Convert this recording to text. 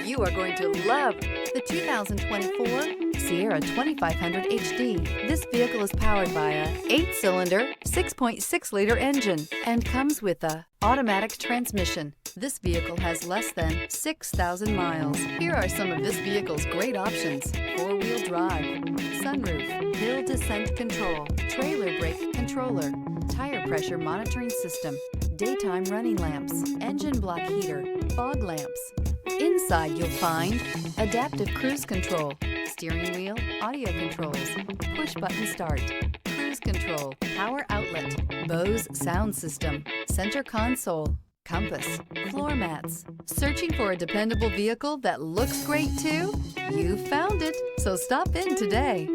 You are going to love the 2024 Sierra 2500 HD. This vehicle is powered by a 8-cylinder, 6.6-liter engine and comes with a automatic transmission. This vehicle has less than 6,000 miles. Here are some of this vehicle's great options: 4-wheel drive, sunroof, hill descent control, trailer brake controller, tire pressure monitoring system, daytime running lamps, engine block heater, fog lamps. Inside you'll find adaptive cruise control, steering wheel audio controls, push button start, cruise control, power outlet, Bose sound system, center console, compass, floor mats. Searching for a dependable vehicle that looks great too? You found it, so stop in today.